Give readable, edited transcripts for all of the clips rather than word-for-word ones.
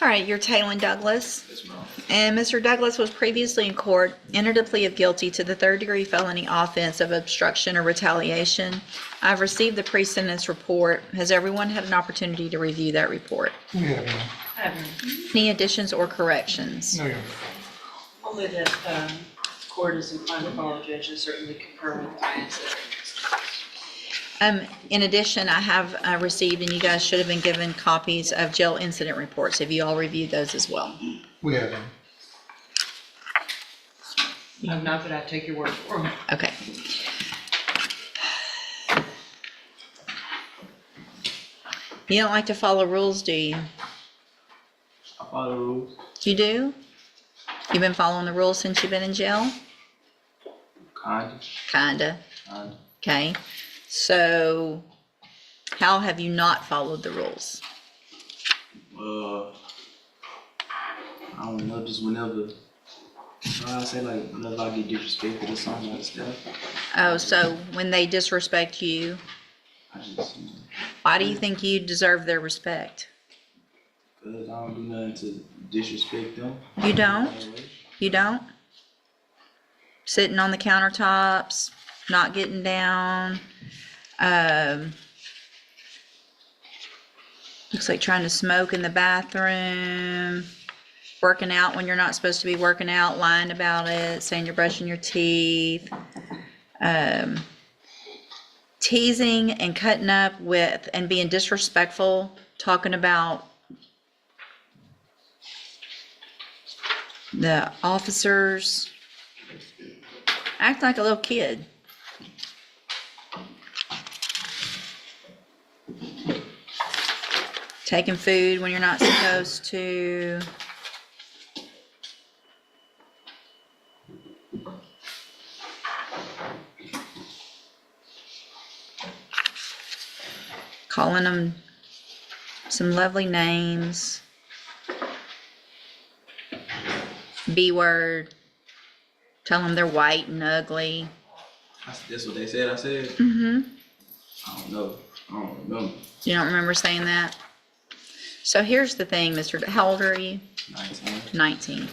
All right, you're Taylor Douglas. Yes, ma'am. And Mr. Douglas was previously in court, entered a plea of guilty to the third-degree felony offense of obstruction or retaliation. I've received the pre-sentence report. Has everyone had an opportunity to review that report? We have none. Any additions or corrections? No, Your Honor. Only that court is inclined to follow judge and certainly concur with the answer. In addition, I have received, and you guys should have been given copies of jail incident reports. Have you all reviewed those as well? We have none. I'm not, but I take your word for it. Okay. You don't like to follow rules, do you? I follow the rules. You do? You've been following the rules since you've been in jail? Kinda. Kinda. Kinda. Okay. So, how have you not followed the rules? I don't know, just whenever, I say like whenever I get disrespected or something like that. Oh, so when they disrespect you, I just, why do you think you deserve their respect? cause I don't do nothing to disrespect them. You don't? You don't? Sitting on the countertops, not getting down. Looks like trying to smoke in the bathroom, working out when you're not supposed to be working out, lying about it, saying you're brushing your teeth, teasing and cutting up with and being disrespectful, talking about the officers, act like a little kid. Taking food when you're not supposed to. Calling them some lovely names. B word. Tell them they're white and ugly. That's what they said I said? Mm-hmm. I don't know. I don't remember. You don't remember saying that? So here's the thing, how old are you? 19. 19.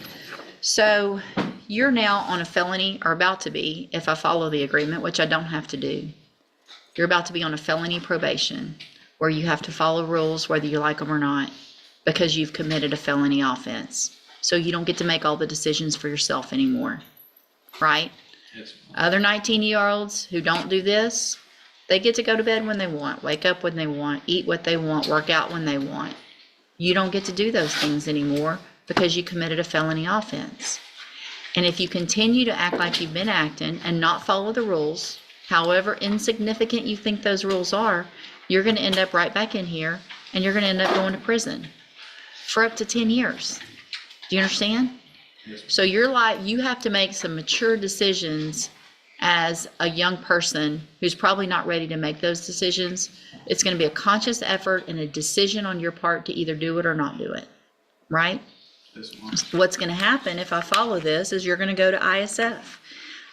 So you're now on a felony, or about to be, if I follow the agreement, which I don't have to do. You're about to be on a felony probation where you have to follow rules whether you like them or not because you've committed a felony offense. So you don't get to make all the decisions for yourself anymore, right? Yes, Other 19-year-olds who don't do this, they get to go to bed when they want, wake up when they want, eat what they want, work out when they want. You don't get to do those things anymore because you committed a felony offense. And if you continue to act like you've been acting and not follow the rules, however insignificant you think those rules are, you're going to end up right back in here and you're going to end up going to prison for up to 10 years. Do you understand? Yes. So you have to make some mature decisions as a young person who's probably not ready to make those decisions. It's going to be a conscious effort and a decision on your part to either do it or not do it, right? Yes, ma'am. What's going to happen if I follow this is you're going to go to ISF.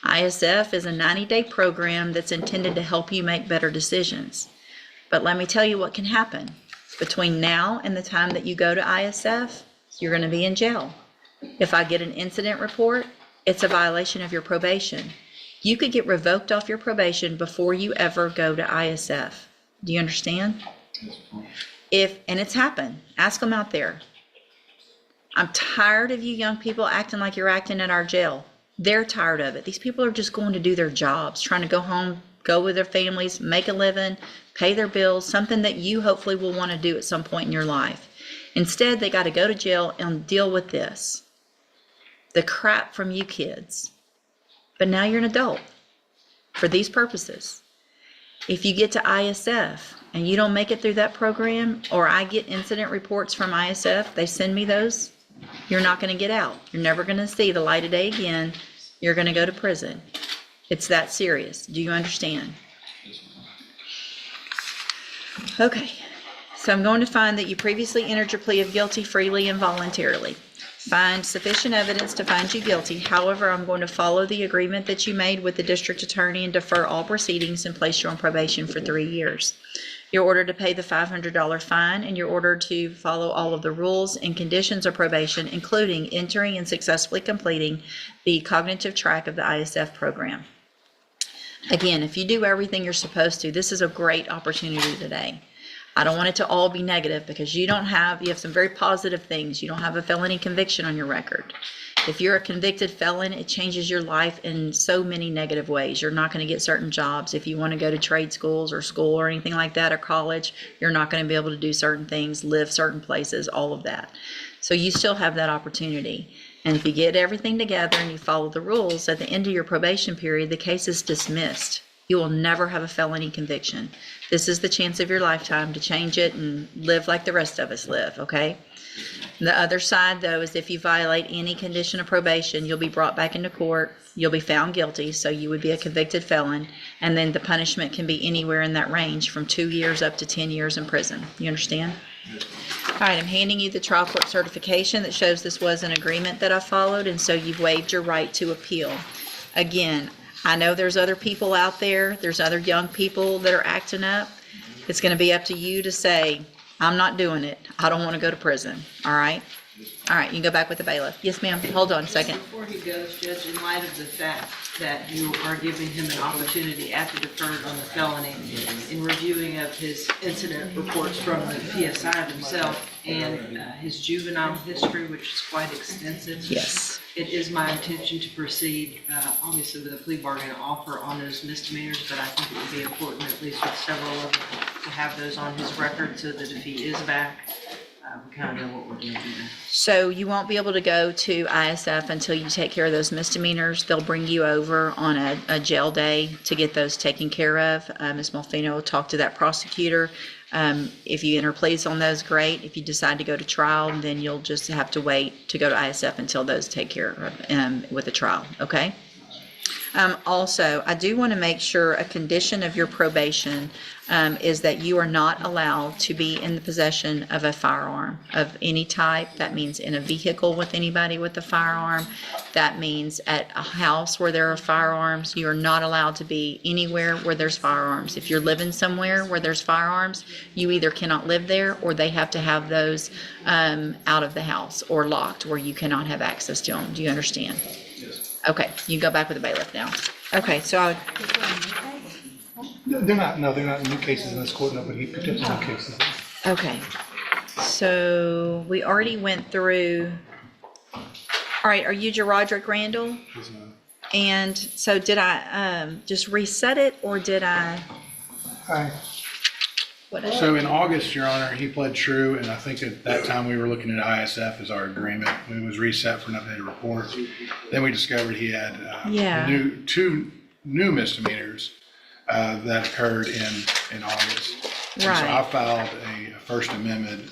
ISF is a 90-day program that's intended to help you make better decisions. But let me tell you what can happen. Between now and the time that you go to ISF, you're going to be in jail. If I get an incident report, it's a violation of your probation. You could get revoked off your probation before you ever go to ISF. Do you understand? Yes, ma'am. And it's happened. Ask them out there. I'm tired of you young people acting like you're acting at our jail. They're tired of it. These people are just going to do their jobs, trying to go home, go with their families, make a living, pay their bills, something that you hopefully will want to do at some point in your life. Instead, they got to go to jail and deal with this. The crap from you kids. But now you're an adult for these purposes. If you get to ISF and you don't make it through that program, or I get incident reports from ISF, they send me those, you're not going to get out. You're never going to see the light of day again. You're going to go to prison. It's that serious. Do you understand? Yes, ma'am. Okay. So I'm going to find that you previously entered your plea of guilty freely and voluntarily. Find sufficient evidence to find you guilty. However, I'm going to follow the agreement that you made with the district attorney and defer all proceedings and place you on probation for 3 years. You're ordered to pay the $500 fine, and you're ordered to follow all of the rules and conditions of probation, including entering and successfully completing the cognitive track of the ISF program. Again, if you do everything you're supposed to, this is a great opportunity today. I don't want it to all be negative, because you have some very positive things. You don't have a felony conviction on your record. If you're a convicted felon, it changes your life in so many negative ways. You're not going to get certain jobs. If you want to go to trade schools or school or anything like that, or college, you're not going to be able to do certain things, live certain places, all of that. So you still have that opportunity. And if you get everything together and you follow the rules, at the end of your probation period, the case is dismissed. You will never have a felony conviction. This is the chance of your lifetime to change it and live like the rest of us live, okay? The other side, though, is if you violate any condition of probation, you'll be brought back into court. You'll be found guilty, so you would be a convicted felon. And then the punishment can be anywhere in that range from 2 years up to 10 years in prison. You understand? All right, I'm handing you the trial court certification that shows this was an agreement that I followed, and so you've waived your right to appeal. Again, I know there's other people out there. There's other young people that are acting up. It's going to be up to you to say, I'm not doing it. I don't want to go to prison. All right? All right, you can go back with the bailiff. Yes, ma'am. Hold on a second. Before he goes, Judge, in light of the fact that you are giving him an opportunity after deferred on the felony, in reviewing of his incident reports from the PSI himself and his juvenile history, which is quite extensive. Yes. It is my intention to proceed, obviously with a plea bargain offer on those misdemeanors, but I think it would be important, at least with several of them, to have those on his record so that if he is back, we kind of know what we're going to do there. So you won't be able to go to ISF until you take care of those misdemeanors. They'll bring you over on a jail day to get those taken care of. Ms. Molfino will talk to that prosecutor. If you enter pleas on those, great. If you decide to go to trial, then you'll just have to wait to go to ISF until those take care of with the trial, okay? Also, I do want to make sure a condition of your probation is that you are not allowed to be in the possession of a firearm of any type. That means in a vehicle with anybody with a firearm. That means at a house where there are firearms. You are not allowed to be anywhere where there's firearms. If you're living somewhere where there's firearms, you either cannot live there or they have to have those out of the house or locked where you cannot have access to them. Do you understand? Okay, you can go back with the bailiff now. Okay, so They're not new cases in this court, no, but he picked up some new cases. okay, so we already went through. All right, are you Roderick Randall? And so did I just reset it, or did I? Hi. What? So in August, Your Honor, he pled true, and I think at that time we were looking at ISF as our agreement. It was reset for an updated report. Then we discovered he had two new misdemeanors that occurred in August. And so I filed a first amended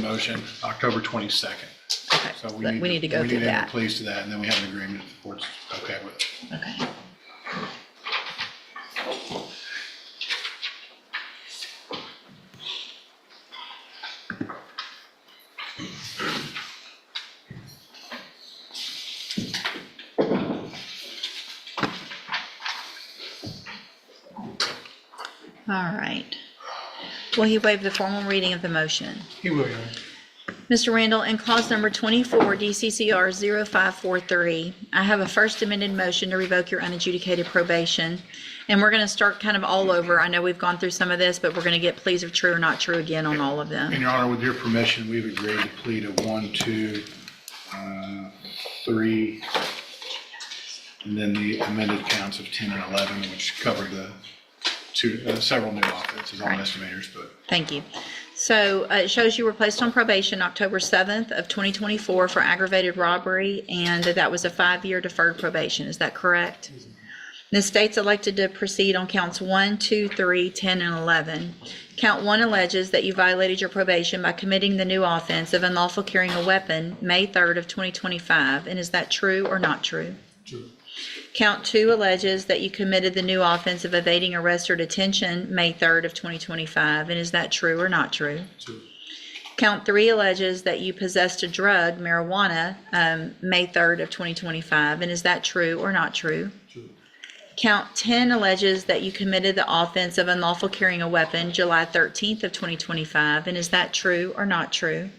motion October 22nd. Okay, So we need to go through We need to that. enter pleas to that, and then we have an agreement if the court's okay with it. Okay. All right. Will he waive the formal reading of the motion? He will, Your Honor. Mr. Randall, in clause number 24, DCCR 0543, I have a first amended motion to revoke your unadjudicated probation. And we're going to start kind of all over. I know we've gone through some of this, but we're going to get pleas of true or not true again on all of them. And Your Honor, with your permission, we've agreed to plead to 1, 2, 3, and then the amended counts of 10 and 11, which covered the several new offenses on misdemeanors, but. Thank you. So it shows you were placed on probation October 7th of 2024 for aggravated robbery, and that was a 5-year deferred probation. Is that correct? The state's elected to proceed on counts 1, 2, 3, 10, and 11. Count 1 alleges that you violated your probation by committing the new offense of unlawful carrying a weapon May 3rd of 2025. And is that true or not true? True. Count 2 alleges that you committed the new offense of evading arrest or detention May 3rd of 2025. And is that true or not true? True. Count 3 alleges that you possessed a drug, marijuana, May 3rd of 2025. And is that true or not true? True. Count 10 alleges that you committed the offense of unlawful carrying a weapon July 13th of 2025, and is that true or not true?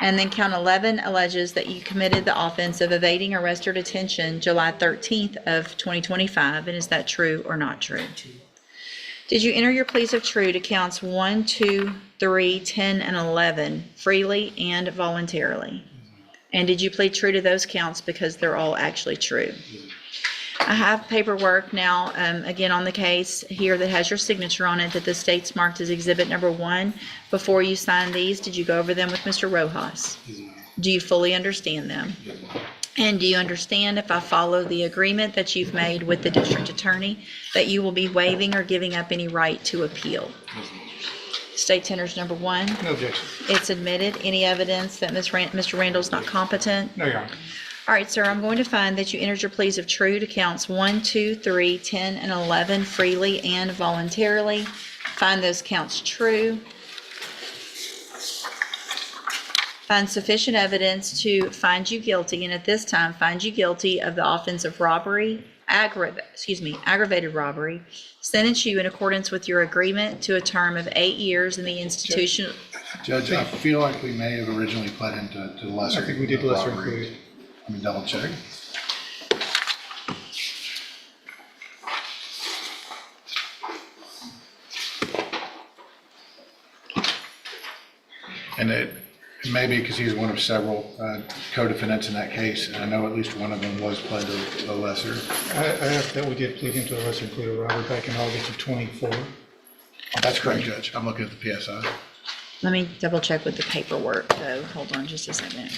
And then count 11 alleges that you committed the offense of evading arrest or detention July 13th of 2025, and is that true or not true? Did you enter your pleas of true to counts 1, 2, 3, 10, and 11 freely and voluntarily? And did you plead true to those counts because they're all actually true? I have paperwork now, again, on the case here that has your signature on it that the state's marked as exhibit number 1. Before you sign these, did you go over them with Mr. Rojas? Do you fully understand them? And do you understand, if I follow the agreement that you've made with the district attorney, that you will be waiving or giving up any right to appeal? State tenders number 1. No objection. It's admitted. Any evidence that Mr. Randall's not competent? No, Your Honor. All right, sir, I'm going to find that you entered your pleas of true to counts 1, 2, 3, 10, and 11 freely and voluntarily. Find those counts true. Find sufficient evidence to find you guilty, and at this time, find you guilty of the offense of robbery, aggravated robbery. Sentence you in accordance with your agreement to a term of 8 years in the institution. Judge, I feel like we may have originally pled him to lesser. I think we did lesser robbery. included. Let me double check. And it may be because he's one of several co-defendants in that case, and I know at least one of them was pled to a lesser. I have that we did plead him to a lesser included robbery back in August of '24. That's correct, Judge. I'm looking at the PSI. Let me double check with the paperwork, though. Hold on just a second.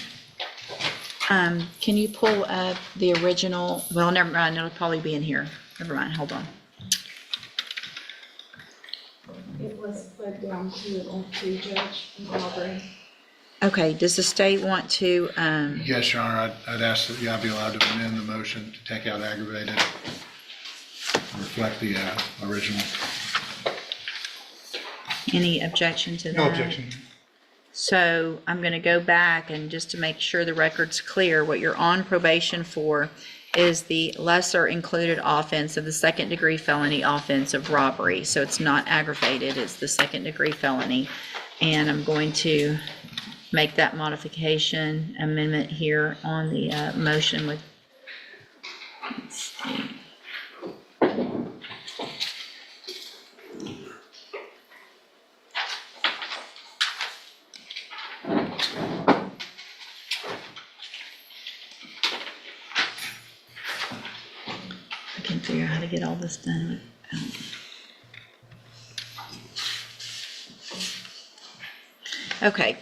Can you pull up the original? Well, never mind. It'll probably be in here. Never mind. Hold on. It was put down to judge robbery. Okay. Does the state want to? Yes, Your Honor, I'd ask that I be allowed to amend the motion to take out aggravated and reflect the original. Any objection to that? No objection. So I'm going to go back, and just to make sure the record's clear, what you're on probation for is the lesser included offense of the second degree felony offense of robbery. So it's not aggravated, it's the second degree felony. And I'm going to make that modification amendment here on the motion with, let's see. I can figure out how to get all this done. Okay,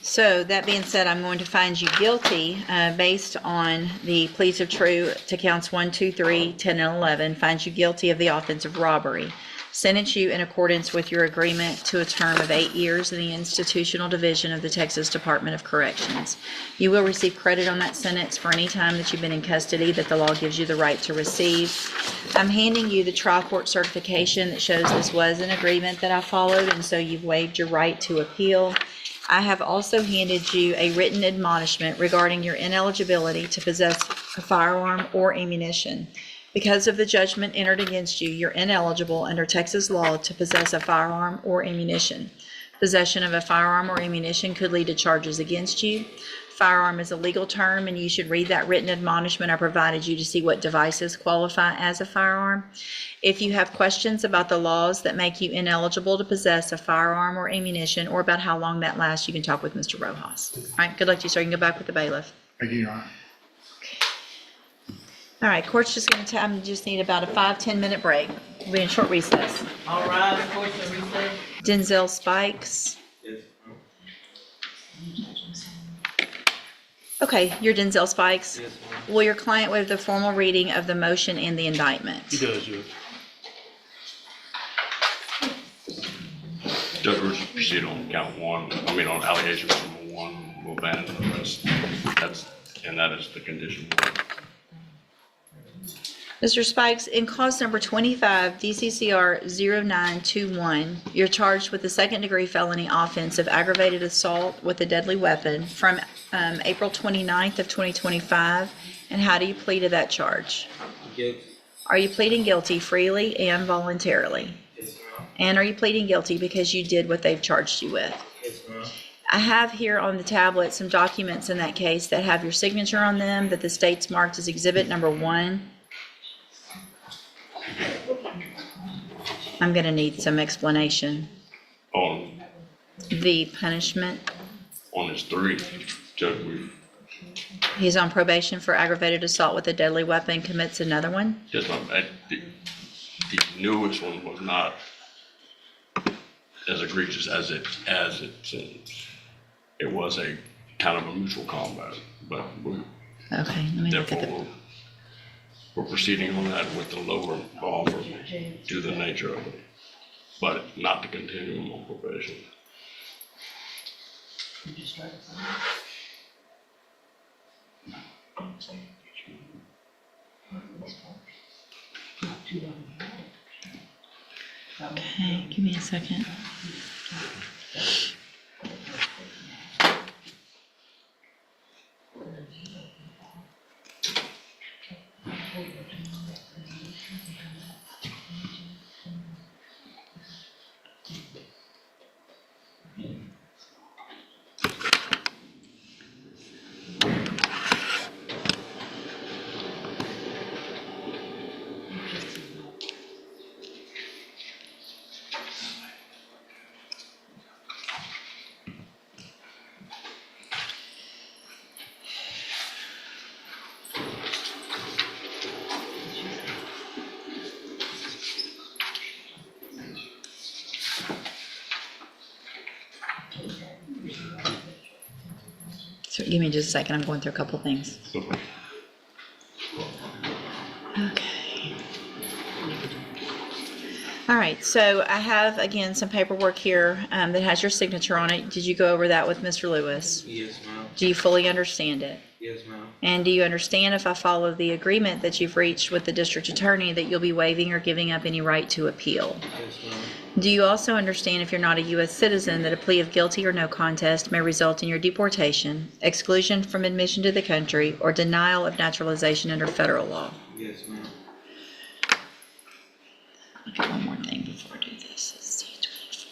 so that being said, I'm going to find you guilty based on the pleas of true to counts 1, 2, 3, 10, and 11. Find you guilty of the offense of robbery. Sentence you in accordance with your agreement to a term of 8 years in the institutional division of the Texas Department of Corrections. You will receive credit on that sentence for any time that you've been in custody that the law gives you the right to receive. I'm handing you the trial court certification that shows this was an agreement that I followed, and so you've waived your right to appeal. I have also handed you a written admonishment regarding your ineligibility to possess a firearm or ammunition. Because of the judgment entered against you, you're ineligible under Texas law to possess a firearm or ammunition. Possession of a firearm or ammunition could lead to charges against you. Firearm is a legal term, and you should read that written admonishment I provided you to see what devices qualify as a firearm. If you have questions about the laws that make you ineligible to possess a firearm or ammunition, or about how long that lasts, you can talk with Mr. Rojas. All right, good luck to you, sir. You can go back with the bailiff. Thank you, Your Honor. All right, court's just going to, I just need about a 5-10 minute break. We'll be in short recess. All right, court's in recess. Denzel Spikes. Okay, you're Denzel Spikes. Yes, Will your client waive the formal reading of the motion and the indictment? He does, Judge. Judge, we're just proceed on count one, on allegation number 1, we'll ban the rest. That is the condition. Mr. Spikes, in clause number 25, DCCR 0921, you're charged with the second degree felony offense of aggravated assault with a deadly weapon from April 29th of 2025. And how do you plead to that charge? Guilty. Are you pleading guilty freely and voluntarily? Yes, ma'am. And are you pleading guilty because you did what they've charged you with? Yes, ma'am. I have here on the tablet some documents in that case that have your signature on them, that the state's marked as exhibit number 1. I'm gonna need some explanation. On, The punishment, on his 3, Judge, he's on probation for aggravated assault with a deadly weapon, commits another one? yes, ma'am, the newest one was not as egregious as it seems. It was a kind of a mutual combat, but Okay, let me look at therefore, the, we're proceeding on that with the lower offer due to the nature of it, but not to continue him on probation. okay, give me a second. So give me just a second, I'm going through a couple things. Okay. Okay. All right, so I have, again, some paperwork here that has your signature on it. Did you go over that with Mr. Lewis? Yes, ma'am. Do you fully understand it? Yes, ma'am. And do you understand, if I follow the agreement that you've reached with the district attorney, that you'll be waiving or giving up any right to appeal? Yes, ma'am. Do you also understand, if you're not a U.S. citizen, that a plea of guilty or no contest may result in your deportation, exclusion from admission to the country, or denial of naturalization under federal law? Yes, ma'am. Look at one more thing before I do this. It's C24.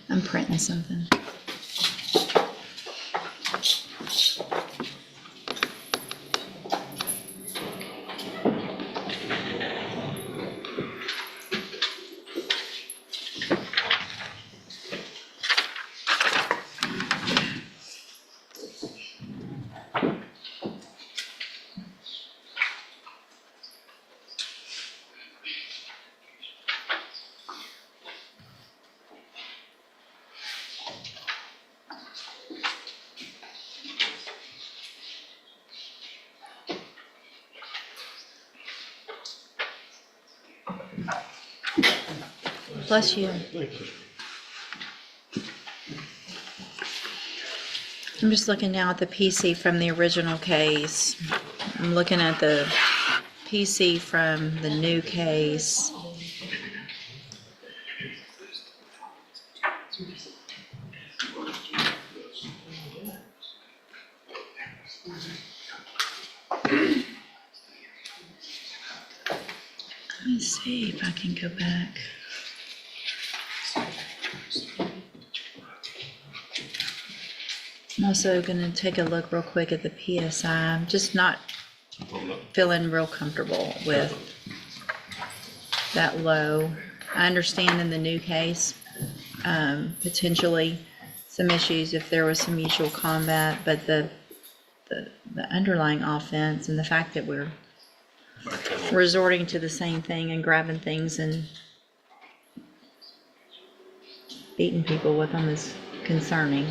I'm printing something. Bless you. I'm just looking now at the PC from the original case. I'm looking at the PC from the new case. Let me see if I can go back. I'm also going to take a look real quick at the PSI. I'm just not feeling real comfortable with that low. I understand in the new case, potentially some issues if there was some mutual combat, but the underlying offense and the fact that we're resorting to the same thing and grabbing things and beating people with them is concerning.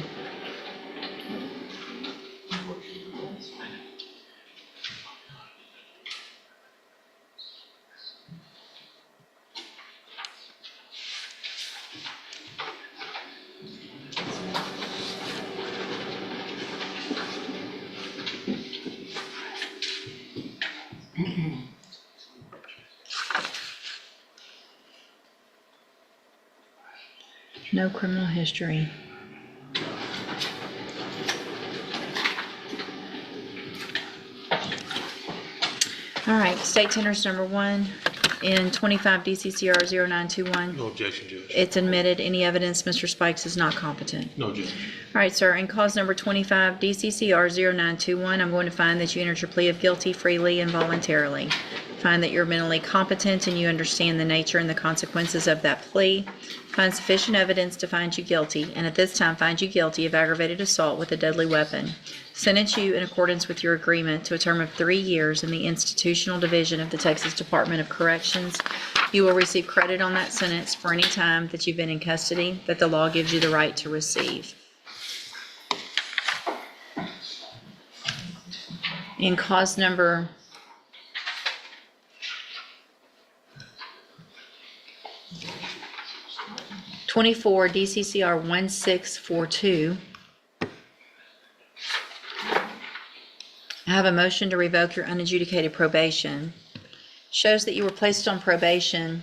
No criminal history. All right, state tenders number 1 in 25 DCCR 0921. No objection, Judge. It's admitted. Any evidence Mr. Spikes is not competent. No, Judge. All right, sir, in cause number 25 DCCR 0921, I'm going to find that you entered your plea of guilty freely and voluntarily. Find that you're mentally competent and you understand the nature and the consequences of that plea. Find sufficient evidence to find you guilty, and at this time find you guilty of aggravated assault with a deadly weapon. Sentence you in accordance with your agreement to a term of 3 years in the Institutional Division of the Texas Department of Corrections. You will receive credit on that sentence for any time that you've been in custody that the law gives you the right to receive. In cause number 24 DCCR 1642. I have a motion to revoke your unadjudicated probation. Shows that you were placed on probation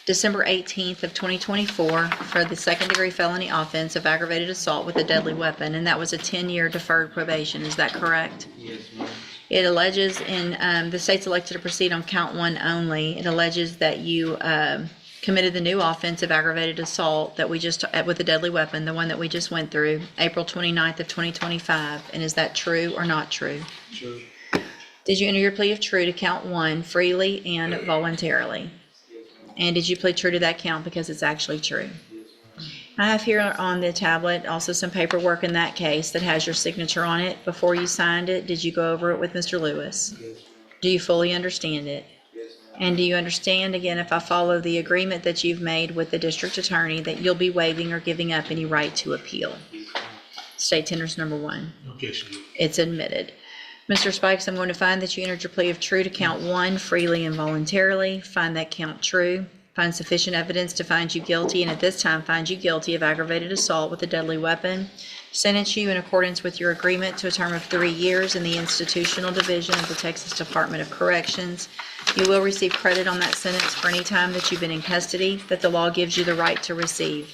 December 18th of 2024 for the second-degree felony offense of aggravated assault with a deadly weapon, and that was a 10-year deferred probation. Is that correct? Yes, ma'am. It alleges in the state's elected to proceed on count 1 only. It alleges that you committed the new offense of aggravated assault that we just, with a deadly weapon, the one that we just went through, April 29th of 2025. And is that true or not true? True. Did you enter your plea of true to count 1 freely and voluntarily? And did you plead true to that count because it's actually true? I have here on the tablet also some paperwork in that case that has your signature on it. Before you signed it, did you go over it with Mr. Lewis? Yes, ma'am. Do you fully understand it? Yes, ma'am. And do you understand, again, if I follow the agreement that you've made with the district attorney, that you'll be waiving or giving up any right to appeal? State tenders number 1. No objection, Judge. It's admitted. Mr. Spikes, I'm going to find that you entered your plea of true to count 1 freely and voluntarily. Find that count true. Find sufficient evidence to find you guilty, and at this time find you guilty of aggravated assault with a deadly weapon. Sentence you in accordance with your agreement to a term of 3 years in the Institutional Division of the Texas Department of Corrections. You will receive credit on that sentence for any time that you've been in custody that the law gives you the right to receive.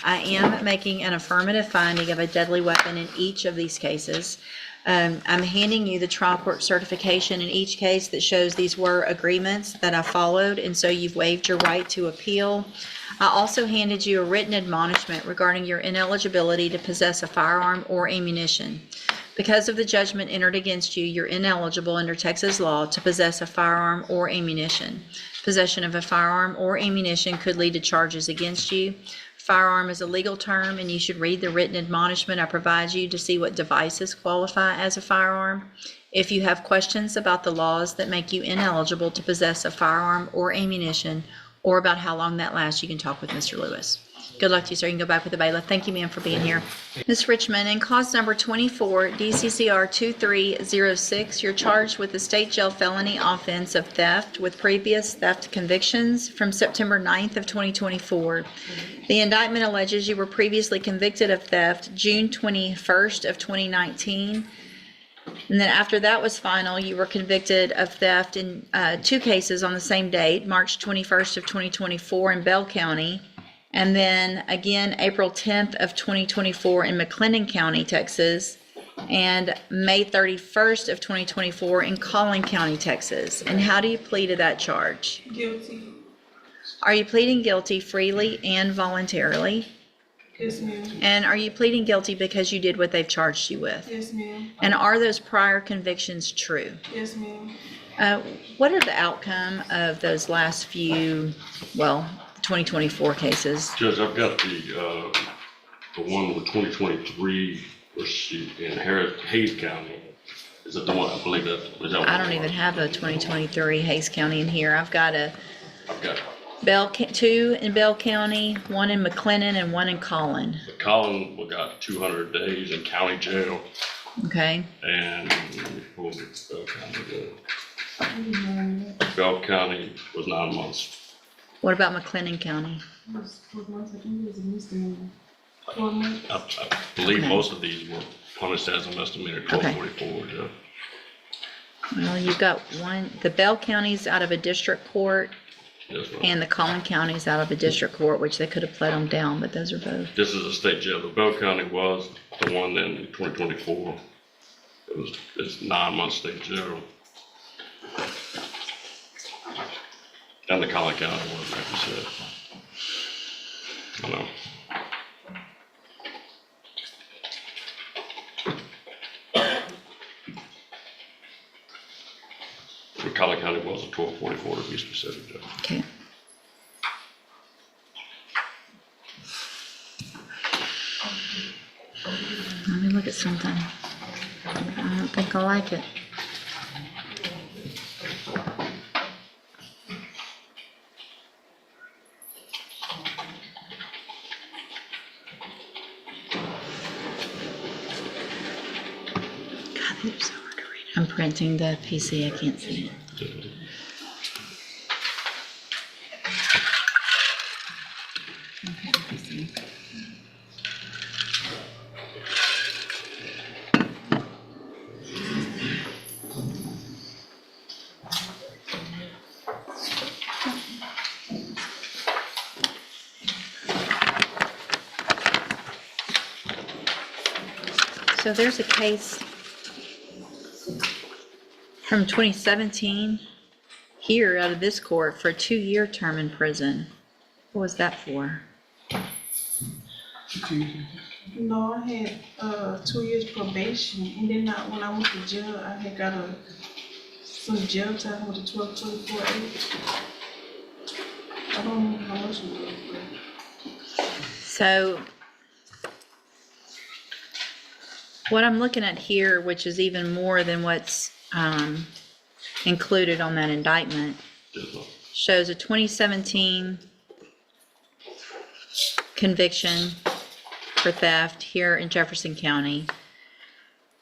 I am making an affirmative finding of a deadly weapon in each of these cases. I'm handing you the trial court certification in each case that shows these were agreements that I followed, and so you've waived your right to appeal. I also handed you a written admonishment regarding your ineligibility to possess a firearm or ammunition. Because of the judgment entered against you, you're ineligible under Texas law to possess a firearm or ammunition. Possession of a firearm or ammunition could lead to charges against you. Firearm is a legal term, and you should read the written admonishment I provide you to see what devices qualify as a firearm. If you have questions about the laws that make you ineligible to possess a firearm or ammunition, or about how long that lasts, you can talk with Mr. Lewis. Good luck to you, sir. You can go back with the bailiff. Thank you, ma'am, for being here. Ms. Richmond, in cause number 24, DCCR 2306, you're charged with the state jail felony offense of theft with previous theft convictions from September 9th of 2024. The indictment alleges you were previously convicted of theft June 21st of 2019. And then after that was final, you were convicted of theft in 2 cases on the same date, March 21st of 2024 in Bell County, and then again April 10th of 2024 in McLennan County, Texas, and May 31st of 2024 in Collin County, Texas. And how do you plead to that charge? Guilty. Are you pleading guilty freely and voluntarily? Yes, ma'am. And are you pleading guilty because you did what they've charged you with? Yes, ma'am. And are those prior convictions true? Yes, ma'am. What are the outcome of those last few, 2024 cases? Judge, I've got the one with 2023 in Hayes County. Is that the one? I believe that. Is that I don't even have a 2023 Hayes County in here. I've got I've got 2 in Bell County, 1 in McLennan, and 1 in Collin. Colin, we got 200 days in county jail, Okay, and Bell County. Bell County was 9 months. what about McLennan County? It was 4 months. I think it was a misdemeanor. 4 months. I believe Okay. most of these were punished as a misdemeanor, 1244, yeah. Well, you've got one, the Bell County's out of a district court, Yes, ma'am. And the Collin County is out of the district court, which they could have pled them down, but those are both. This is a state jail. The Bell County was the one in 2024. It's 9-month state jail. And the Collin County one, like you said. I know. The Collin County was a 1244 to be specific, Judge. Okay. Let me look at something. I don't think I like it. God, these are so hard to read. I'm printing the PC, I can't see it. Okay, PC. So there's a case from 2017 here out of this court for a 2-year term in prison. What was that for? No, I had, 2 years probation, and then when I went to jail, I had got some jail time with a 1224A. I don't know how much it was, but. So what I'm looking at here, which is even more than what's included on that indictment, Yes, ma'am. shows a 2017 conviction for theft here in Jefferson County,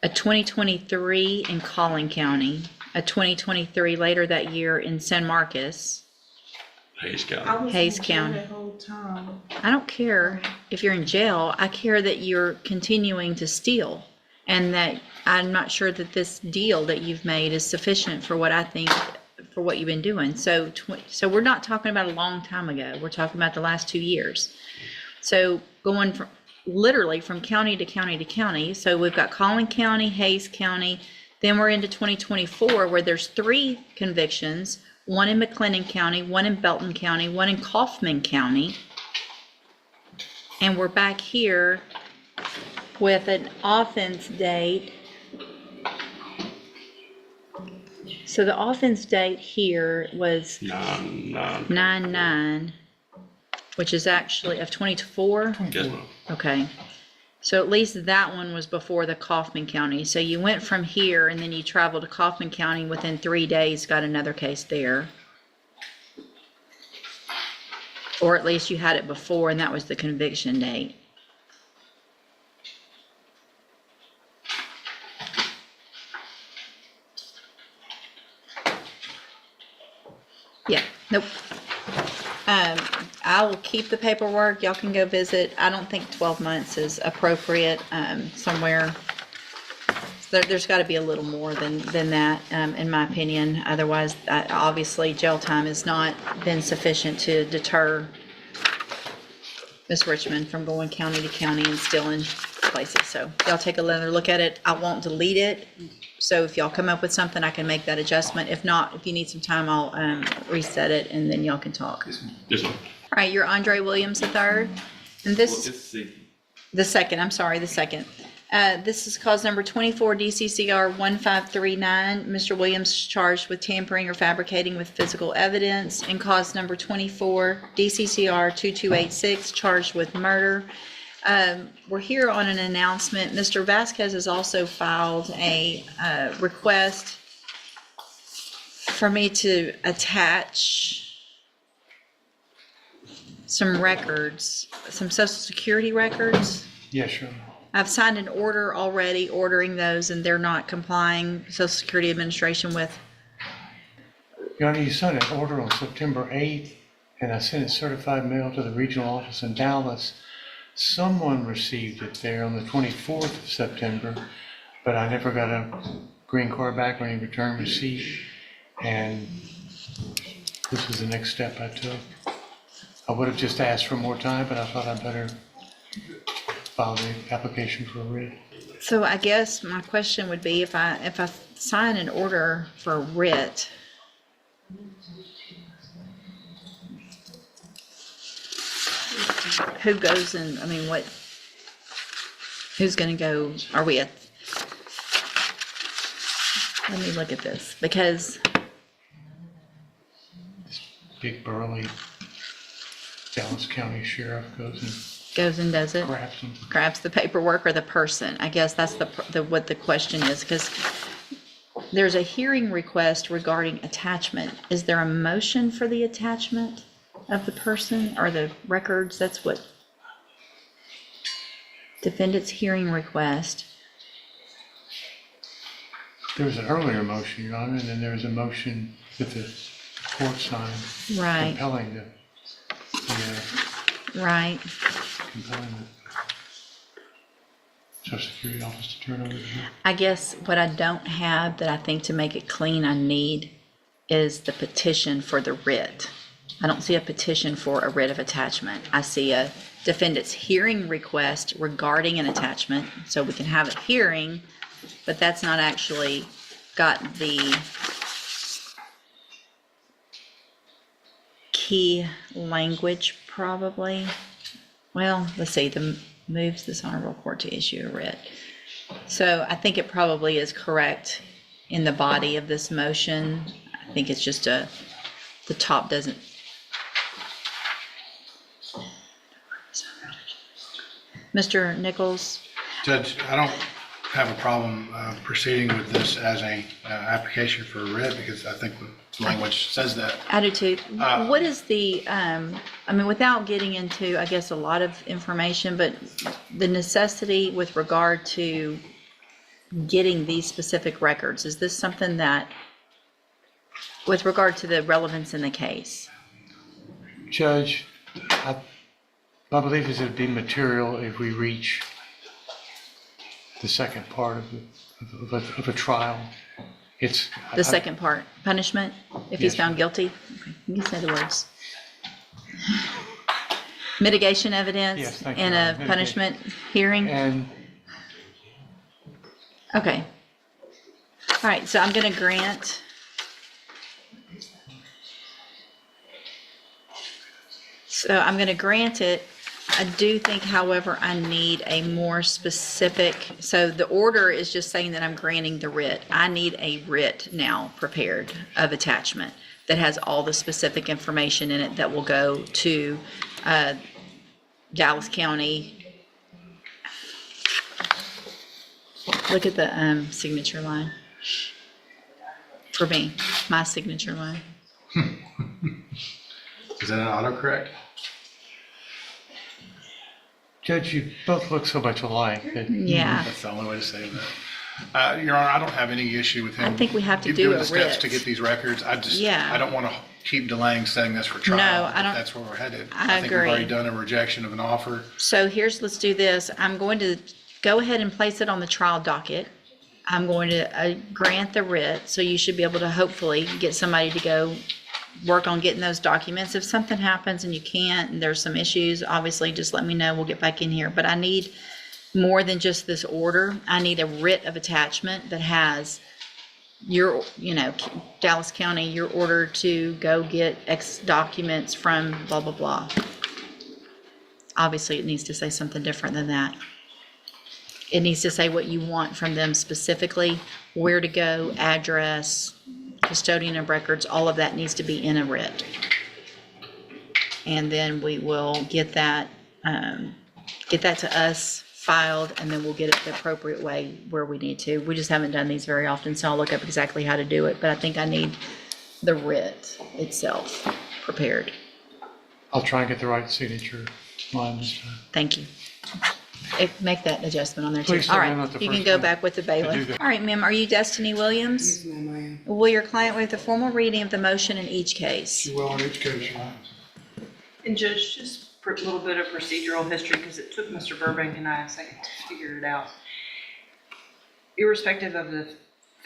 a 2023 in Collin County, a 2023 later that year in San Marcos. Hayes I County. was Hayes in jail County. that whole time. I don't care if you're in jail. I care that you're continuing to steal, and that I'm not sure that this deal that you've made is sufficient for what I think, for what you've been doing. So we're not talking about a long time ago. We're talking about the last 2 years. So going from literally from county to county to county. So we've got Collin County, Hayes County, then we're into 2024 where there's 3 convictions, one in McLennan County, one in Belton County, one in Kaufman County. And we're back here with an offense date. So the offense date here was 9/9, which is actually of 24. Yes, ma'am. Okay. So at least that one was before the Kaufman County. So you went from here and then you traveled to Kaufman County within 3 days, got another case there. Or at least you had it before and that was the conviction date. Yeah, nope. I will keep the paperwork. Y'all can go visit. I don't think 12 months is appropriate, somewhere. There's got to be a little more than that, in my opinion. Otherwise, obviously, jail time has not been sufficient to deter Miss Richmond from going county to county and stealing places. So y'all take another look at it. I won't delete it. So if y'all come up with something, I can make that adjustment. If not, if you need some time, I'll reset it and then y'all can talk. Yes, ma'am. All right, you're Andre Williams III. And this, the second. This is cause number 24 DCCR 1539. Mr. Williams charged with tampering or fabricating with physical evidence. And cause number 24 DCCR 2286 charged with murder. We're here on an announcement. Mr. Vasquez has also filed a request for me to attach some records, some Social Security records. Yes, sure. I've signed an order already ordering those and they're not complying, Social Security Administration, with. Your Honor, you signed an order on September 8th, and I sent it certified mail to the regional office in Dallas. Someone received it there on the 24th of September, but I never got a green card back or any return receipt. And this was the next step I took. I would have just asked for more time, but I thought I'd better file the application for a writ. So I guess my question would be, if I sign an order for a writ, who goes in, I mean, who's gonna go, are we at, let me look at this, because, Big burly Dallas County Sheriff goes and does it, grabs them. grabs the paperwork or the person? I guess that's what the question is, because there's a hearing request regarding attachment. Is there a motion for the attachment of the person or the records? That's what defendant's hearing request. There was an earlier motion, Your Honor, and then there was a motion that the court signed Right, compelling the right. Social Security office to turn over to him. I guess what I don't have that I think to make it clean I need is the petition for the writ. I don't see a petition for a writ of attachment. I see a defendant's hearing request regarding an attachment, so we can have a hearing, but that's not actually got the key language probably. Well, let's see, the moves this honorable court to issue a writ. So I think it probably is correct in the body of this motion. I think it's just the top doesn't. Mr. Nichols, Judge, I don't have a problem proceeding with this as a application for a writ because I think the language says that. attitude, what is the, I mean, without getting into, I guess, a lot of information, but the necessity with regard to getting these specific records, is this something that, with regard to the relevance in the case? Judge, I believe it would be material if we reach the second part of a trial. It's The second part, punishment, if he's Yes. found guilty? Okay, you can say the words. Mitigation evidence Yes, thank you, in Your a Honor. punishment hearing? And Okay. All right, so I'm gonna grant. So I'm gonna grant it. I do think, however, I need a more specific, so the order is just saying that I'm granting the writ. I need a writ now prepared of attachment that has all the specific information in it that will go to Dallas County. Look at the signature line. For me, my signature line. Is that an autocorrect? Judge, you both look so much alike that Yeah, That's the only way to say that. Your Honor, I don't have any issue with him. I think we have to do doing a the steps writ. to get these records. Yeah. I don't want to keep delaying setting this for trial. No, I if don't- That's where we're headed. I think we've already agree. done a rejection of an offer. so let's do this. I'm going to go ahead and place it on the trial docket. I'm going to grant the writ, so you should be able to hopefully get somebody to go work on getting those documents. If something happens and you can't, and there's some issues, obviously just let me know, we'll get back in here. But I need more than just this order. I need a writ of attachment that has your, Dallas County, your order to go get X documents from blah, blah, blah. Obviously, it needs to say something different than that. It needs to say what you want from them specifically, where to go, address, custodian of records, all of that needs to be in a writ. And then we will get that to us filed, and then we'll get it the appropriate way where we need to. We just haven't done these very often, so I'll look up exactly how to do it, but I think I need the writ itself prepared. I'll try and get the right signature line this time. Thank you. Make that adjustment on there too. Please All tell me right, I'm not the you can first go one back with the do bailiff. that. All right, ma'am, are you Destiny Williams? Yes, ma'am, I am. Will your client waive the formal reading of the motion in each case? You will in each case, Your Honor. And Judge, just for a little bit of procedural history, because it took Mr. Burbank and I a second to figure it out. Irrespective of the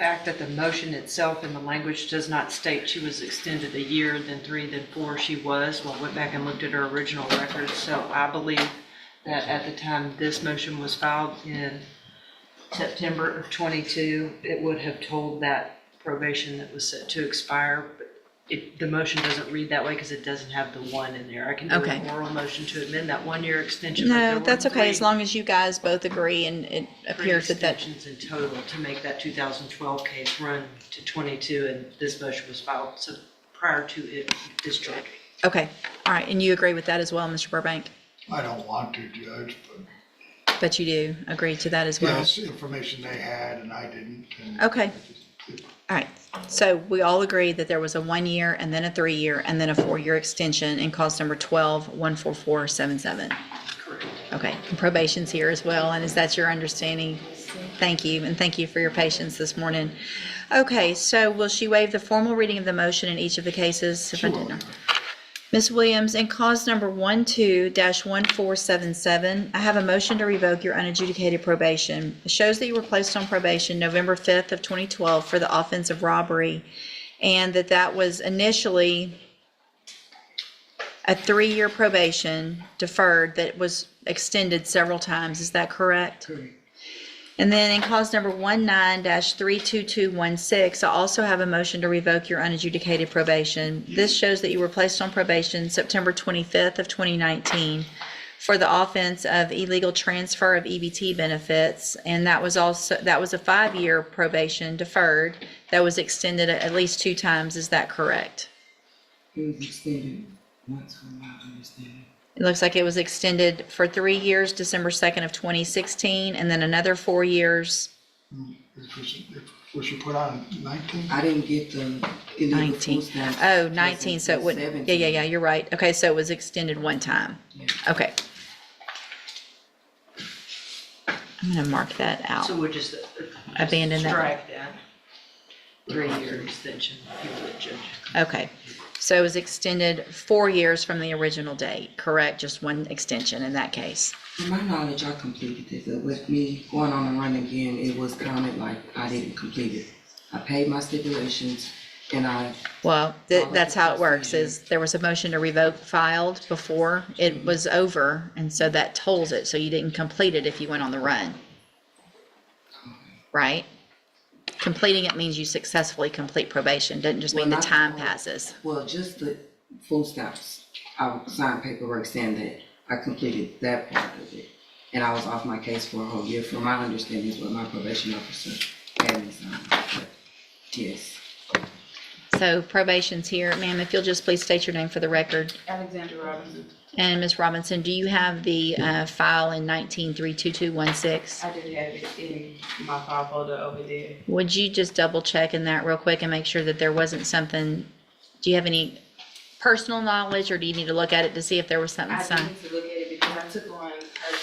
fact that the motion itself and the language does not state she was extended a year, then 3, then 4, she was. Well, I went back and looked at her original records, so I believe that at the time this motion was filed in September of 22, it would have told that probation that was set to expire, but the motion doesn't read that way because it doesn't have the 1 in there. I can do Okay. an oral motion to amend that 1-year extension. but there No, were that's okay, as 3 long as you guys both agree and it appears that that, extensions in total to make that 2012 case run to 22, and this motion was filed so prior to it discharging. okay, all right, and you agree with that as well, Mr. Burbank? I don't want to, Judge, But you do agree to that as but well? yes, information they had and I didn't. And Okay. All right, so we all agree that there was a 1-year and then a 3-year and then a 4-year extension in cause number 12-14477. Correct. Okay, and probation's here as well, and is that your understanding? Thank you, and thank you for your patience this morning. Okay, so will she waive the formal reading of the motion in each of the cases? If I did not. Ms. Williams, in cause number 12-1477, I have a motion to revoke your unadjudicated probation. It shows that you were placed on probation November 5th of 2012 for the offense of robbery, and that was initially a 3-year probation deferred that was extended several times. Is that correct? Correct. And then in cause number 19-32216, I also have a motion to revoke your unadjudicated probation. This shows that you were placed on probation September 25th of 2019 for the offense of illegal transfer of EBT benefits. And that was a 5-year probation deferred that was extended at least 2 times. Is that correct? It was extended once from my understanding. It looks like it was extended for 3 years, December 2nd of 2016, and then another 4 years. Was she put on 19? I didn't get the illegal 19. food stamps. Oh, 19, so it wouldn't, 17. yeah, you're right. Okay, so it was extended 1 time. Yeah. Okay. I'm gonna mark that out. So we'll just Abandon that. strike that 3-year extension, if you would, Judge. Okay, so it was extended 4 years from the original date, correct? Just 1 extension in that case. To my knowledge, I completed it. But with me going on the run again, it was counted like I didn't complete it. I paid my stipulations and Well, that's how it works, is there was a motion to revoke filed before it was over, and so that tolls it, so you didn't complete it if you went on the run. Right? Completing it means you successfully complete probation, doesn't just mean the Well, not time all. passes. well, just the food stamps. I signed paperwork saying that I completed that part of it. And I was off my case for a whole year, from my understanding is what my probation officer had me sign. But yes. So probation's here. Ma'am, if you'll just please state your name for the record. Alexander Robinson. And Ms. Robinson, do you have the file in 19-32216? I did have it in my file folder over there. Would you just double check in that real quick and make sure that there wasn't something, do you have any personal knowledge, or do you need to look at it to see if there was something I signed? need to look at it because I took on her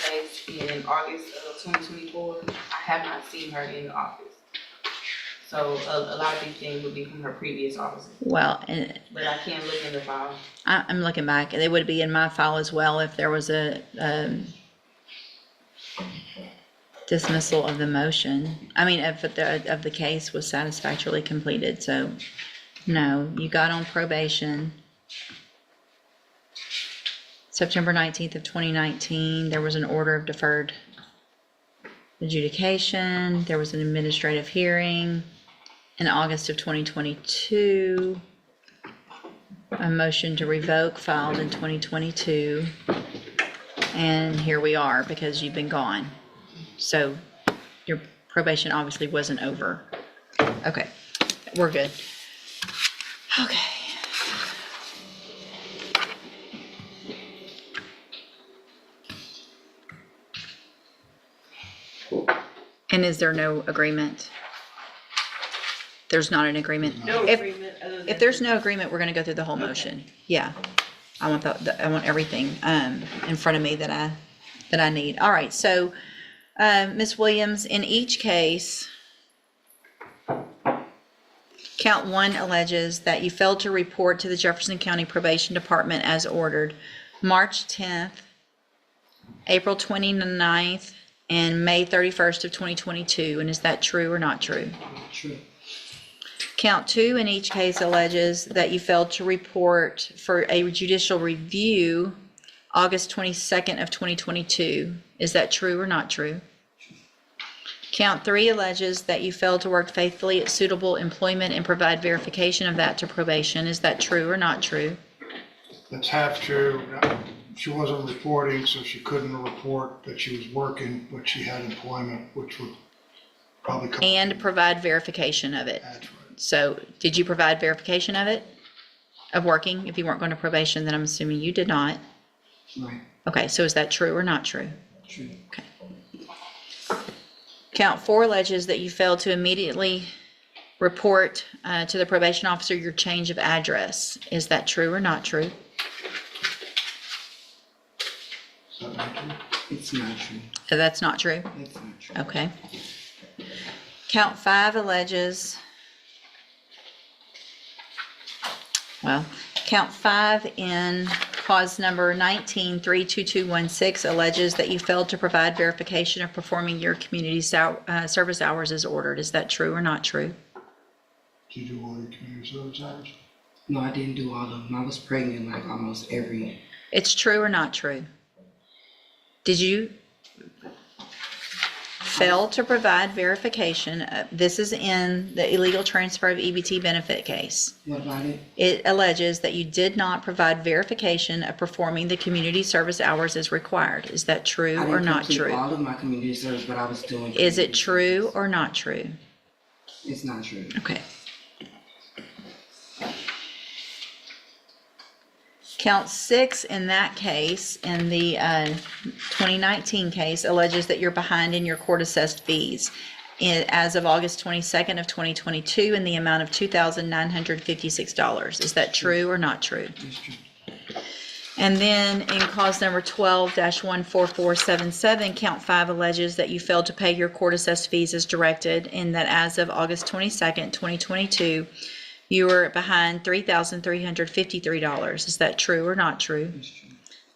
case in August of 2024. I have not seen her in the office. So a lot of these things would be from her previous offices, Well, and but I can look in the file. I'm looking back, and it would be in my file as well if there was a dismissal of the motion. I mean, if the case was satisfactorily completed. So, no, you got on probation September 19th of 2019. There was an order of deferred adjudication. There was an administrative hearing in August of 2022. A motion to revoke filed in 2022. And here we are because you've been gone. So your probation obviously wasn't over. Okay, we're good. Okay. And is there no agreement? There's not an agreement? No If- agreement other than. If there's no agreement, we're gonna go through the whole motion. Yeah. I want I want everything, in front of me that I need. All right, so, Ms. Williams, in each case, count 1 alleges that you failed to report to the Jefferson County Probation Department as ordered March 10th, April 29th, and May 31st of 2022, and is that true or not true? True. Count 2 in each case alleges that you failed to report for a judicial review August 22nd of 2022. Is that true or not true? Count 3 alleges that you failed to work faithfully at suitable employment and provide verification of that to probation. Is that true or not true? That's half true. She wasn't reporting, so she couldn't report that she was working, but she had employment, which would probably come. And provide verification of it. That's right. So did you provide verification of it? Of working? If you weren't going to probation, then I'm assuming you did not. Right. Okay, so is that true or not true? True. Okay. Count 4 alleges that you failed to immediately report to the probation officer your change of address. Is that true or not true? Is that not true? It's not true. That's not true? It's not true. Okay. Count 5 alleges, well, count 5 in cause number 19-32216 alleges that you failed to provide verification of performing your community service hours as ordered. Is that true or not true? Did you do all your community service hours? No, I didn't do all of them. I was pregnant like almost every. It's true or not true? Did you fail to provide verification? This is in the illegal transfer of EBT benefit case. What about it? It alleges that you did not provide verification of performing the community service hours as required. Is that true I or didn't not complete true? all of my community service, but I was doing. Is it true or not true? It's not true. Okay. Count 6 in that case, in the 2019 case, alleges that you're behind in your court-assessed fees as of August 22nd of 2022 in the amount of $2,956. Is that true or not true? It's true. And then in cause number 12-14477, count 5 alleges that you failed to pay your court-assessed fees as directed, and that as of August 22nd, 2022, you were behind $3,353. Is that true or not true? It's true.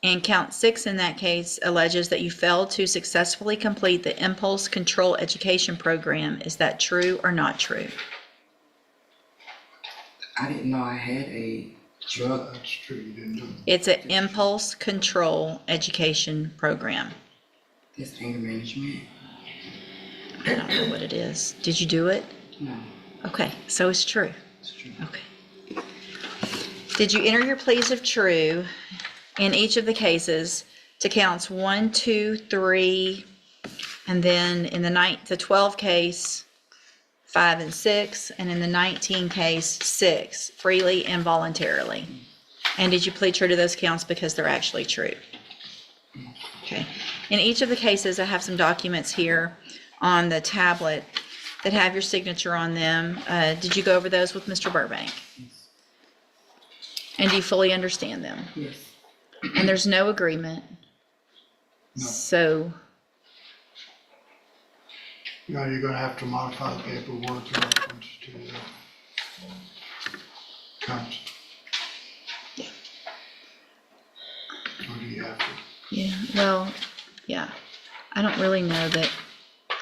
And count 6 in that case alleges that you failed to successfully complete the Impulse Control Education Program. Is that true or not true? I didn't know I had a drug. That's true, you didn't do it. It's an Impulse Control Education Program. This anger management. I don't know what it is. Did you do it? No, Okay, so it's true. it's true. Okay. Did you enter your pleas of true in each of the cases to counts 1, 2, 3, and then in the 12 case, 5 and 6, and in the 19 case, 6, freely and voluntarily? And did you plead true to those counts because they're actually true? Okay. In each of the cases, I have some documents here on the tablet that have your signature on them. Did you go over those with Mr. Burbank? And do you fully understand them? Yes. And there's no agreement. No. So, You know, you're gonna have to modify the paperwork in reference to the counts. Yeah. Or do you have to? yeah, well, yeah. I don't really know that,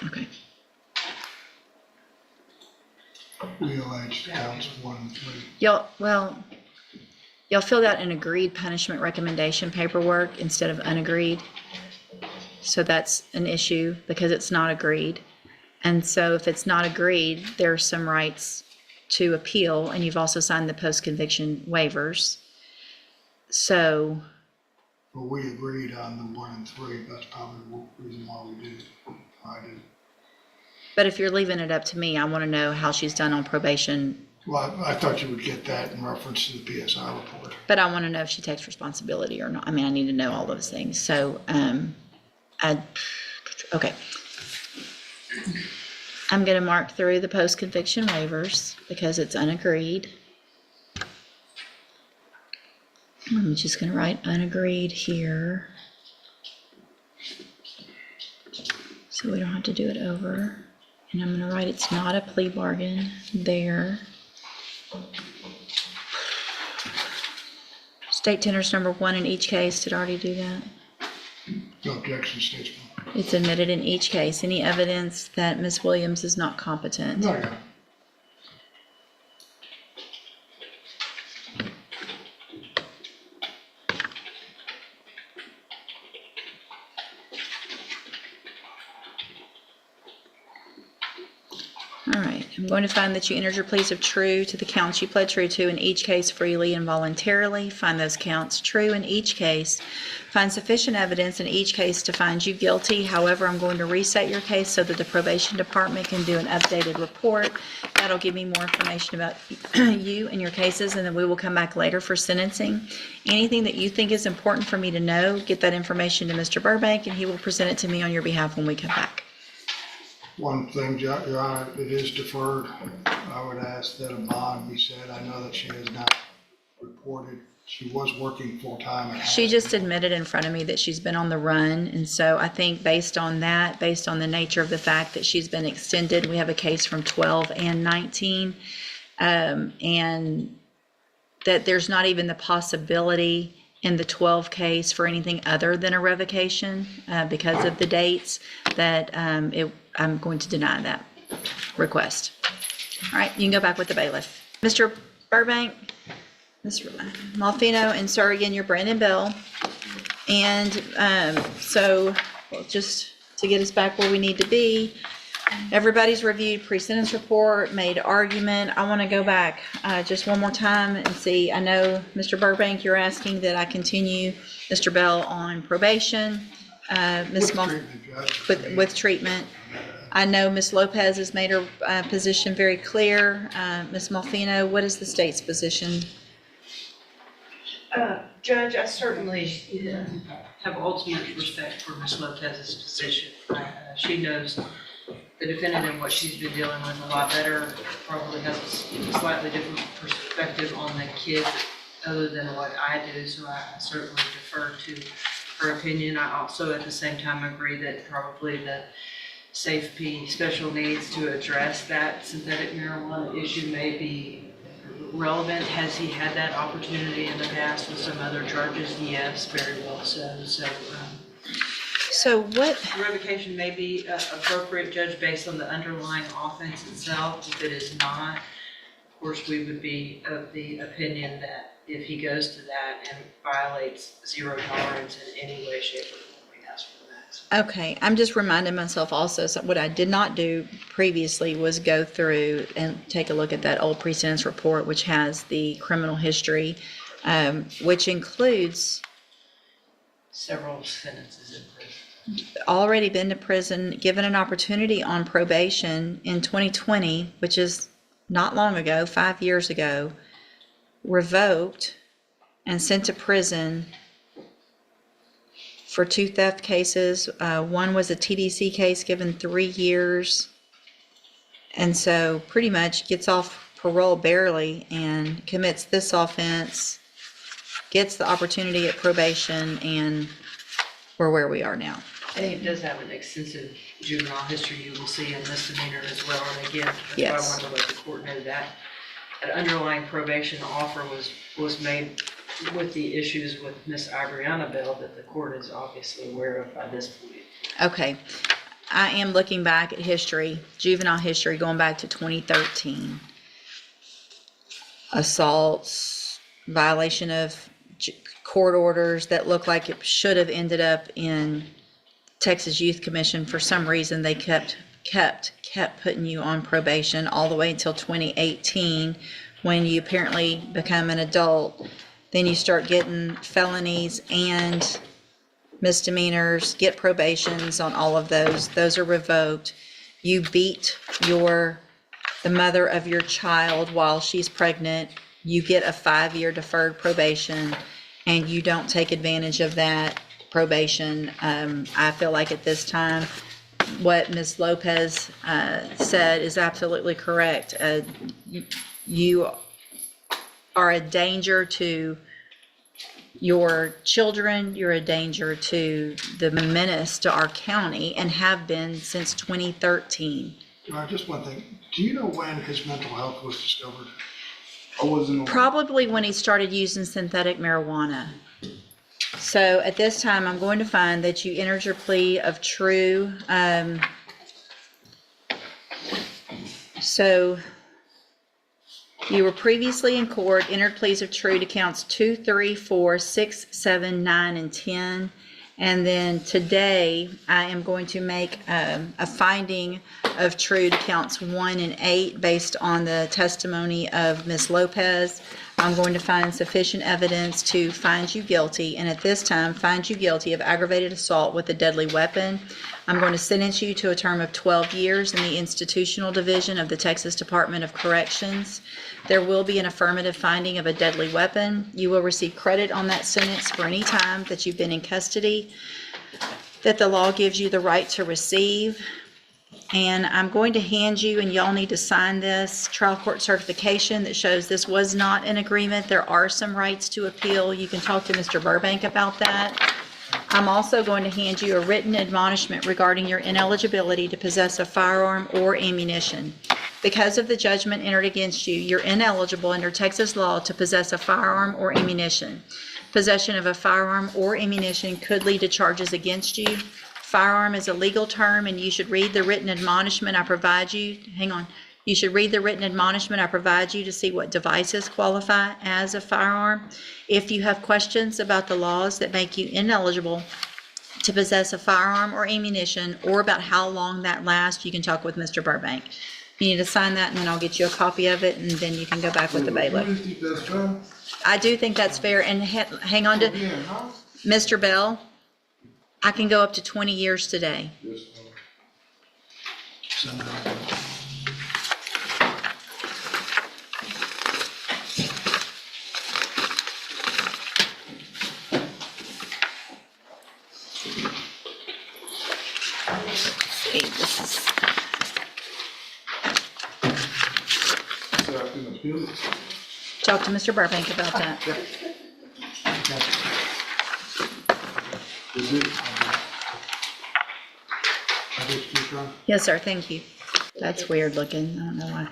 okay. We allege counts 1 and 3. Y'all filled out an agreed punishment recommendation paperwork instead of unagreed. So that's an issue because it's not agreed. And so if it's not agreed, there are some rights to appeal, and you've also signed the post-conviction waivers. So, Well, we agreed on the 1 and 3, that's probably the reason why we did it. I did. but if you're leaving it up to me, I want to know how she's done on probation. Well, I thought you would get that in reference to the PSI report. But I want to know if she takes responsibility or not. I mean, I need to know all those things. So, okay. I'm going to mark through the post-conviction waivers because it's unagreed. I'm just going to write unagreed here, so we don't have to do it over. And I'm going to write it's not a plea bargain there. State tenders number 1 in each case. Did I already do that? No objection, statesman. It's admitted in each case. Any evidence that Ms. Williams is not competent? No, yeah. All right, I'm going to find that you entered your pleas of true to the counts you pled true to in each case freely and voluntarily. Find those counts true in each case. Find sufficient evidence in each case to find you guilty. However, I'm going to reset your case so that the probation department can do an updated report. That'll give me more information about you and your cases, and then we will come back later for sentencing. Anything that you think is important for me to know, get that information to Mr. Burbank, and he will present it to me on your behalf when we come back. One thing, Your Honor, it is deferred. I would ask that a bond be set. I know that she has not reported. She was working full-time. She just admitted in front of me that she's been on the run, and so I think based on that, based on the nature of the fact that she's been extended, we have a case from 12 and 19, and that there's not even the possibility in the 12 case for anything other than a revocation because of the dates, that I'm going to deny that request. All right, you can go back with the bailiff. Mr. Burbank, Mr. Malfino, and sir, again, you're Brandon Bell. And so just to get us back where we need to be, everybody's reviewed pre-sentence report, made argument. I want to go back just one more time and see. I know, Mr. Burbank, you're asking that I continue Mr. Bell on probation. Ms. With treatment. I know Ms. Lopez has made her position very clear. Ms. Malfino, what is the state's position? Judge, I certainly have ultimate respect for Ms. Lopez's position. She knows the defendant and what she's been dealing with a lot better, probably has a slightly different perspective on the kid other than what I do, so I certainly defer to her opinion. I also at the same time agree that probably the safety special needs to address that synthetic marijuana issue may be relevant. Has he had that opportunity in the past with some other charges? Yes, very well so. So what? Revocation may be appropriate, Judge, based on the underlying offense itself. If it is not, of course, we would be of the opinion that if he goes to that and violates zero tolerance in any way, shape, or form, we ask for the maximum. Okay, I'm just reminding myself also, so what I did not do previously was go through and take a look at that old pre-sentence report, which has the criminal history, which includes Several sentences in prison. already been to prison, given an opportunity on probation in 2020, which is not long ago, 5 years ago, revoked and sent to prison for 2 theft cases. One was a TDC case, given 3 years. And so pretty much gets off parole barely and commits this offense, gets the opportunity at probation, and we're where we are now. I think it does have an extensive juvenile history. You will see in misdemeanor as well. And again, that's Yes. why I wanted to let the court know that that underlying probation offer was made with the issues with Miss Ibriana Bell that the court is obviously aware of by this point. Okay, I am looking back at history, juvenile history, going back to 2013. Assaults, violation of court orders that look like it should have ended up in Texas Youth Commission. For some reason, they kept putting you on probation all the way until 2018, when you apparently become an adult. Then you start getting felonies and misdemeanors, get probations on all of those. Those are revoked. You beat the mother of your child while she's pregnant. You get a 5-year deferred probation, and you don't take advantage of that probation. I feel like at this time, what Ms. Lopez said is absolutely correct. You are a danger to your children. You're a danger to the menace to our county, and have been since 2013. Just one thing. Do you know when his mental health was discovered? Or wasn't? Probably when he started using synthetic marijuana. So at this time, I'm going to find that you entered your plea of true. So you were previously in court, entered pleas of true to counts 2, 3, 4, 6, 7, 9, and 10. And then today, I am going to make a finding of true to counts 1 and 8 based on the testimony of Ms. Lopez. I'm going to find sufficient evidence to find you guilty, and at this time, find you guilty of aggravated assault with a deadly weapon. I'm going to sentence you to a term of 12 years in the institutional division of the Texas Department of Corrections. There will be an affirmative finding of a deadly weapon. You will receive credit on that sentence for any time that you've been in custody that the law gives you the right to receive. And I'm going to hand you, and y'all need to sign this, trial court certification that shows this was not an agreement. There are some rights to appeal. You can talk to Mr. Burbank about that. I'm also going to hand you a written admonishment regarding your ineligibility to possess a firearm or ammunition. Because of the judgment entered against you, you're ineligible under Texas law to possess a firearm or ammunition. Possession of a firearm or ammunition could lead to charges against you. Firearm is a legal term, and you should read the written admonishment I provide you. Hang on. You should read the written admonishment I provide you to see what devices qualify as a firearm. If you have questions about the laws that make you ineligible to possess a firearm or ammunition, or about how long that lasts, you can talk with Mr. Burbank. You need to sign that, and then I'll get you a copy of it, and then you can go back with the bailiff. You think that's fair? I do think that's fair, and hang on to, Yeah, huh? Mr. Bell, I can go up to 20 years today. See, this is, So I can appeal it? talk to Mr. Burbank about that. Is it? I just keep trying. Yes, sir, thank you. That's weird looking, I don't know why.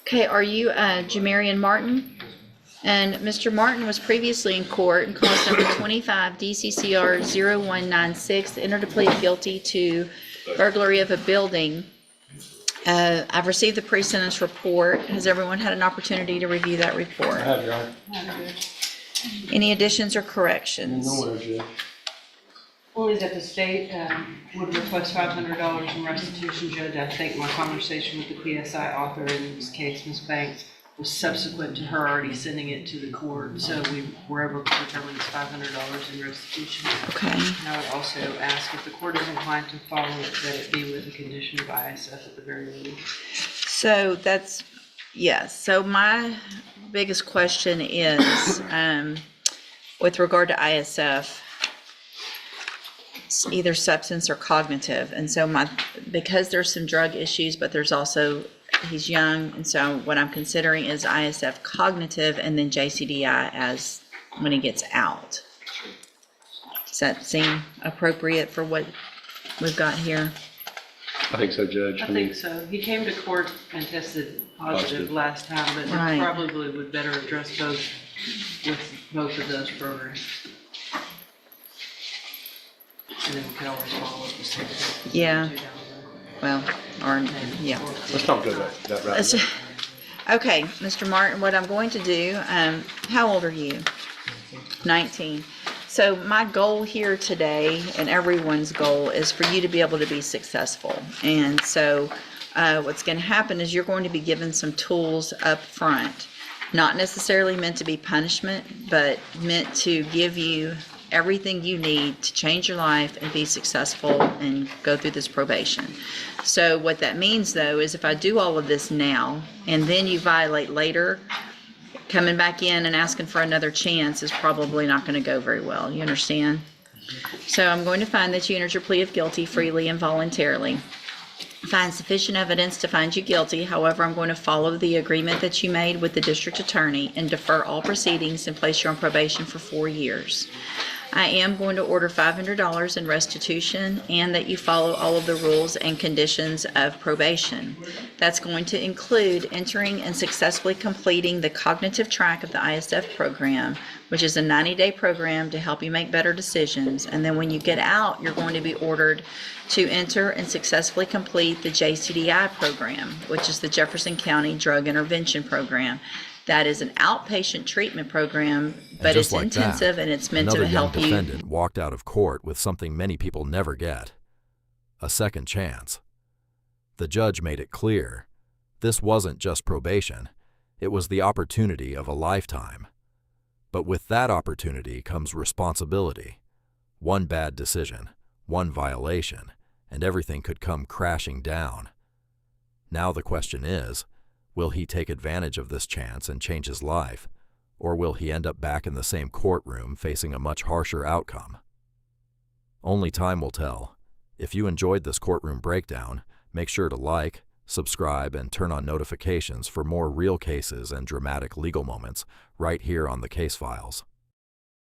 Okay, are you Jamarian Martin? And Mr. Martin was previously in court in cause number 25 DCCR 0196, entered a plea of guilty to burglary of a building. I've received the pre-sentence report. Has everyone had an opportunity to review that report? I have your honor. Any additions or corrections? Nowhere, Judge. Only that the state would request $500 in restitution, Judge. I think my conversation with the PSI author in this case, Ms. Banks, was subsequent to her already sending it to the court. So we were able to determine it's $500 in restitution. Okay. And I would also ask if the court is inclined to follow it, that it be with a condition of ISF at the very least. So that's, yes. So my biggest question is, with regard to ISF, it's either substance or cognitive. And so because there's some drug issues, but there's also, he's young, and so what I'm considering is ISF cognitive and then JCDI as when he gets out. Does that seem appropriate for what we've got here? I think so, Judge. I think so. He came to court and tested positive last time, but Right. it probably would better address both with both of those programs. And then we can always follow up with something. Yeah. Well, or, yeah. Let's not go that route. Okay, Mr. Martin, what I'm going to do, how old are you? 19. So my goal here today, and everyone's goal, is for you to be able to be successful. And so what's going to happen is you're going to be given some tools up front, not necessarily meant to be punishment, but meant to give you everything you need to change your life and be successful and go through this probation. So what that means, though, is if I do all of this now and then you violate later, coming back in and asking for another chance is probably not going to go very well. You understand? So I'm going to find that you entered your plea of guilty freely and voluntarily. Find sufficient evidence to find you guilty. However, I'm going to follow the agreement that you made with the district attorney and defer all proceedings and place you on probation for 4 years. I am going to order $500 in restitution and that you follow all of the rules and conditions of probation. That's going to include entering and successfully completing the cognitive track of the ISF program, which is a 90-day program to help you make better decisions. And then when you get out, you're going to be ordered to enter and successfully complete the JCDI program, which is the Jefferson County Drug Intervention Program. That is an outpatient treatment program, but it's intensive and it's meant to help you. Another young defendant walked out of court with something many people never get: a second chance. The judge made it clear this wasn't just probation, it was the opportunity of a lifetime. But with that opportunity comes responsibility. One bad decision, one violation, and everything could come crashing down. Now the question is, will he take advantage of this chance and change his life, or will he end up back in the same courtroom facing a much harsher outcome? Only time will tell. If you enjoyed this courtroom breakdown, make sure to like, subscribe, and turn on notifications for more real cases and dramatic legal moments right here on the Case Files.